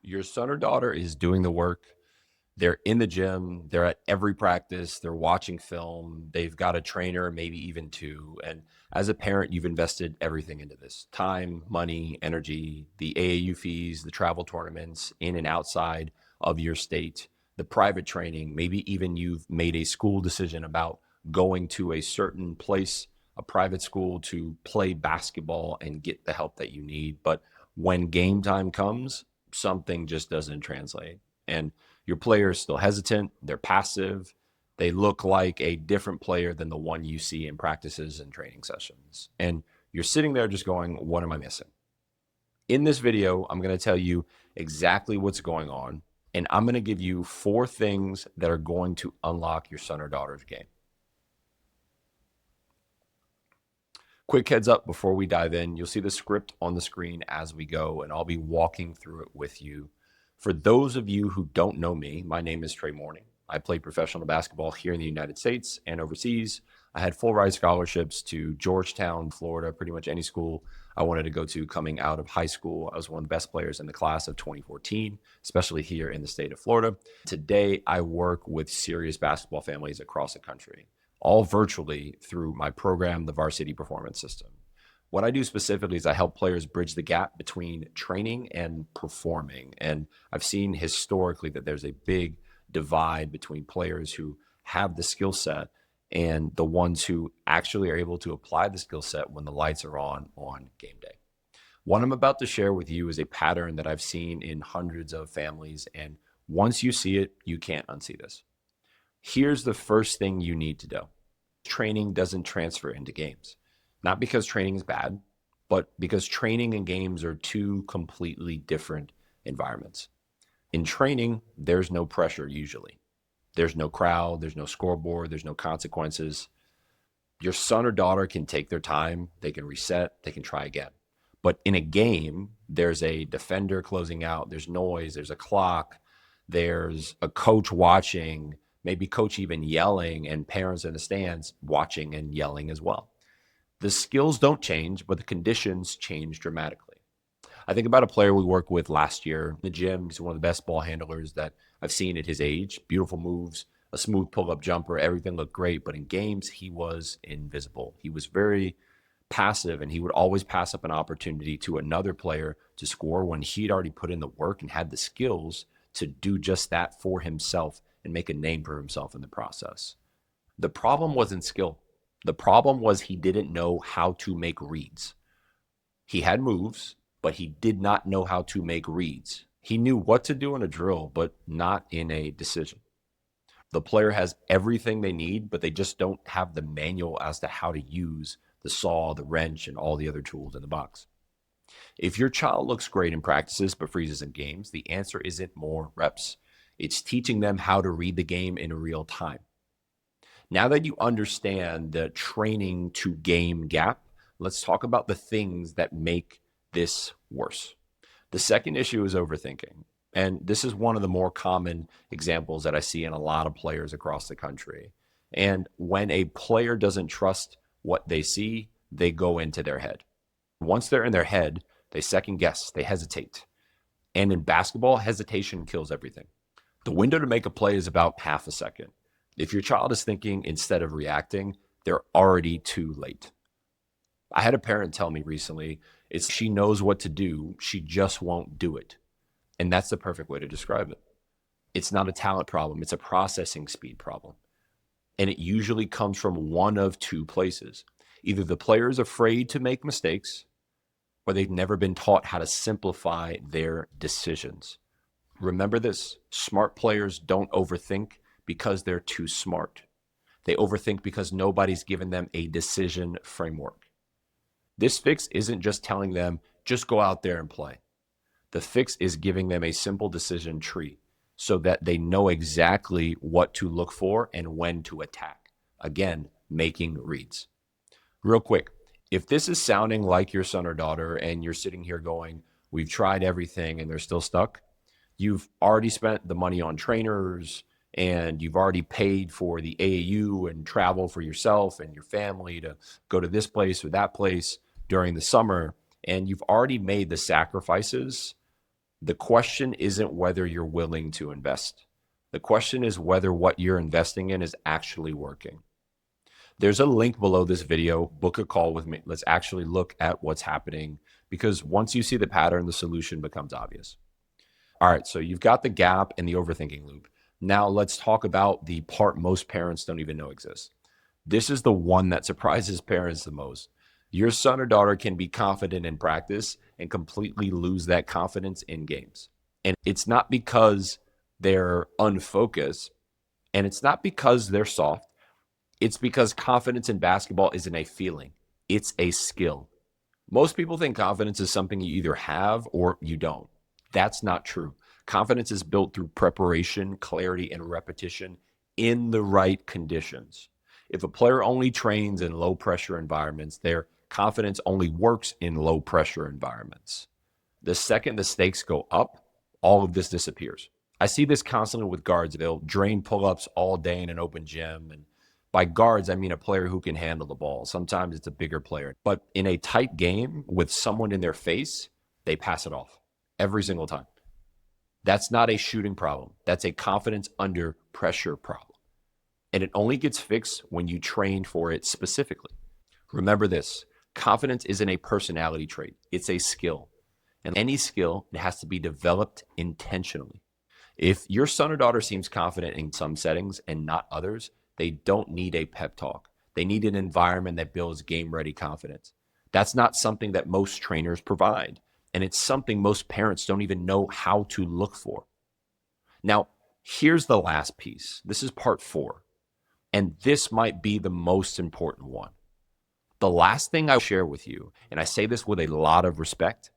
Your son or daughter is doing the work. They're in the gym. They're at every practice. They're watching film. They've got a trainer, maybe even two. And as a parent, you've invested everything into this: time, money, energy, the AAU fees, the travel tournaments in and outside of your state, the private training. Maybe even you've made a school decision about going to a certain place, a private school, to play basketball and get the help that you need. But when game time comes, something just doesn't translate. And your player is still hesitant, they're passive, they look like a different player than the one you see in practices and training sessions. And you're sitting there just going, what am I missing? In this video, I'm going to tell you exactly what's going on, and I'm going to give you 4 things that are going to unlock your son or daughter's game. Quick heads up before we dive in, you'll see the script on the screen as we go, and I'll be walking through it with you. For those of you who don't know me, my name is Trey Mourning. I played professional basketball here in the United States and overseas. I had full ride scholarships to Georgetown, Florida, pretty much any school I wanted to go to coming out of high school. I was one of the best players in the class of 2014, especially here in the state of Florida. Today, I work with serious basketball families across the country, all virtually through my program, the Varsity Performance System. What I do specifically is I help players bridge the gap between training and performing. And I've seen historically that there's a big divide between players who have the skill set and the ones who actually are able to apply the skill set when the lights are on game day. What I'm about to share with you is a pattern that I've seen in hundreds of families. And once you see it, you can't unsee this. Here's the first thing you need to do. Training doesn't transfer into games. Not because training is bad, but because training and games are 2 completely different environments. In training, there's no pressure usually. There's no crowd, there's no scoreboard, there's no consequences. Your son or daughter can take their time, they can reset, they can try again. But in a game, there's a defender closing out, there's noise, there's a clock, there's a coach watching, maybe coach even yelling, and parents in the stands watching and yelling as well. The skills don't change, but the conditions change dramatically. I think about a player we worked with last year in the gym. He's one of the best ball handlers that I've seen at his age. Beautiful moves, a smooth pull-up jumper, everything looked great. But in games, he was invisible. He was very passive, and he would always pass up an opportunity to another player to score when he'd already put in the work and had the skills to do just that for himself and make a name for himself in the process. The problem wasn't skill. The problem was he didn't know how to make reads. He had moves, but he did not know how to make reads. He knew what to do in a drill, but not in a decision. The player has everything they need, but they just don't have the manual as to how to use the saw, the wrench, and all the other tools in the box. If your child looks great in practices but freezes in games, the answer isn't more reps. It's teaching them how to read the game in real time. Now that you understand the training to game gap, let's talk about the things that make this worse. The second issue is overthinking. And this is one of the more common examples that I see in a lot of players across the country. And when a player doesn't trust what they see, they go into their head. Once they're in their head, they second guess, they hesitate. And in basketball, hesitation kills everything. The window to make a play is about half a second. If your child is thinking instead of reacting, they're already too late. I had a parent tell me recently, she knows what to do, she just won't do it. And that's the perfect way to describe it. It's not a talent problem, it's a processing speed problem. And it usually comes from one of 2 places. Either the player is afraid to make mistakes, or they've never been taught how to simplify their decisions. Remember this, smart players don't overthink because they're too smart. They overthink because nobody's given them a decision framework. This fix isn't just telling them, just go out there and play. The fix is giving them a simple decision tree so that they know exactly what to look for and when to attack. Again, making reads. Real quick, if this is sounding like your son or daughter and you're sitting here going, we've tried everything and they're still stuck, you've already spent the money on trainers, and you've already paid for the AAU and travel for yourself and your family to go to this place or that place during the summer, and you've already made the sacrifices, The question isn't whether you're willing to invest. The question is whether what you're investing in is actually working. There's a link below this video. Book a call with me. Let's actually look at what's happening, because once you see the pattern, the solution becomes obvious. All right, so you've got the gap and the overthinking loop. Now let's talk about the part most parents don't even know exists. This is the one that surprises parents the most. Your son or daughter can be confident in practice and completely lose that confidence in games. And it's not because they're unfocused, and it's not because they're soft. It's because confidence in basketball isn't a feeling, it's a skill. Most people think confidence is something you either have or you don't. That's not true. Confidence is built through preparation, clarity, and repetition in the right conditions. If a player only trains in low pressure environments, their confidence only works in low pressure environments. The second the stakes go up, all of this disappears. I see this constantly with guards. They'll drain pull-ups all day in an open gym. And by guards, I mean a player who can handle the ball. Sometimes it's a bigger player. But in a tight game with someone in their face, they pass it off every single time. That's not a shooting problem. That's a confidence under pressure problem. And it only gets fixed when you train for it specifically. Remember this, confidence isn't a personality trait. It's a skill. And any skill, it has to be developed intentionally. If your son or daughter seems confident in some settings and not others, they don't need a pep talk. They need an environment that builds game-ready confidence. That's not something that most trainers provide. And it's something most parents don't even know how to look for. Now, here's the last piece. This is part 4. And this might be the most important one. The last thing I share with you, and I say this with a lot of respect,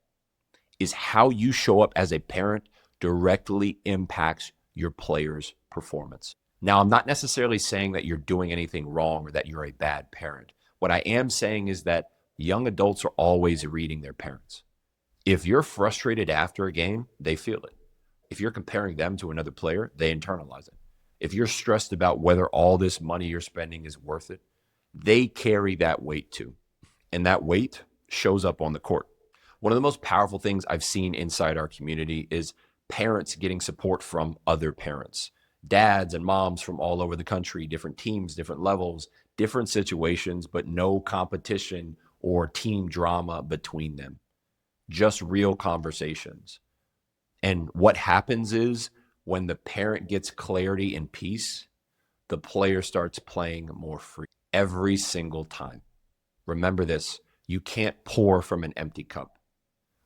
is how you show up as a parent directly impacts your player's performance. Now, I'm not necessarily saying that you're doing anything wrong or that you're a bad parent. What I am saying is that young adults are always reading their parents. If you're frustrated after a game, they feel it. If you're comparing them to another player, they internalize it. If you're stressed about whether all this money you're spending is worth it, they carry that weight too. And that weight shows up on the court. One of the most powerful things I've seen inside our community is parents getting support from other parents. Dads and moms from all over the country, different teams, different levels, different situations, but no competition or team drama between them. Just real conversations. And what happens is when the parent gets clarity and peace, the player starts playing more free every single time. Remember this, you can't pour from an empty cup.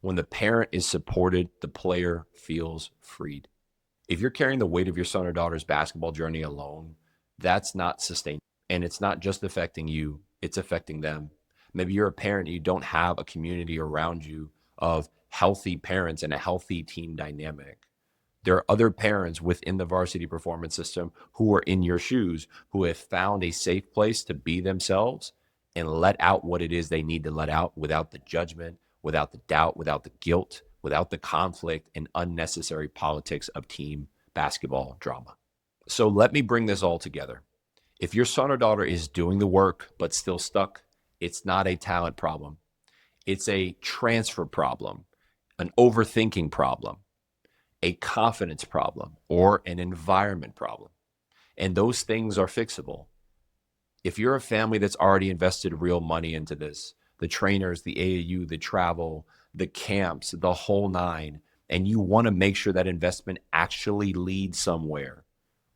When the parent is supported, the player feels freed. If you're carrying the weight of your son or daughter's basketball journey alone, that's not sustainable. And it's not just affecting you, it's affecting them. Maybe you're a parent and you don't have a community around you of healthy parents and a healthy team dynamic. There are other parents within the varsity performance system who are in your shoes, who have found a safe place to be themselves and let out what it is they need to let out without the judgment, without the doubt, without the guilt, without the conflict and unnecessary politics of team basketball drama. So let me bring this all together. If your son or daughter is doing the work but still stuck, it's not a talent problem. It's a transfer problem, an overthinking problem, a confidence problem, or an environment problem. And those things are fixable. If you're a family that's already invested real money into this, the trainers, the AAU, the travel, the camps, the whole nine, and you want to make sure that investment actually leads somewhere,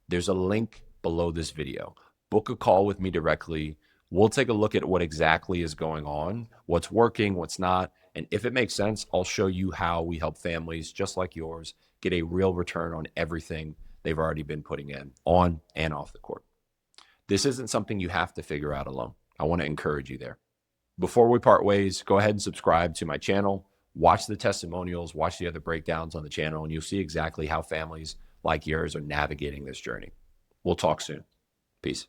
there's a link below this video. Book a call with me directly. We'll take a look at what exactly is going on, what's working, what's not. And if it makes sense, I'll show you how we help families just like yours get a real return on everything they've already been putting in on and off the court. This isn't something you have to figure out alone. I want to encourage you there. Before we part ways, go ahead and subscribe to my channel. Watch the testimonials, watch the other breakdowns on the channel, and you'll see exactly how families like yours are navigating this journey. We'll talk soon. Peace.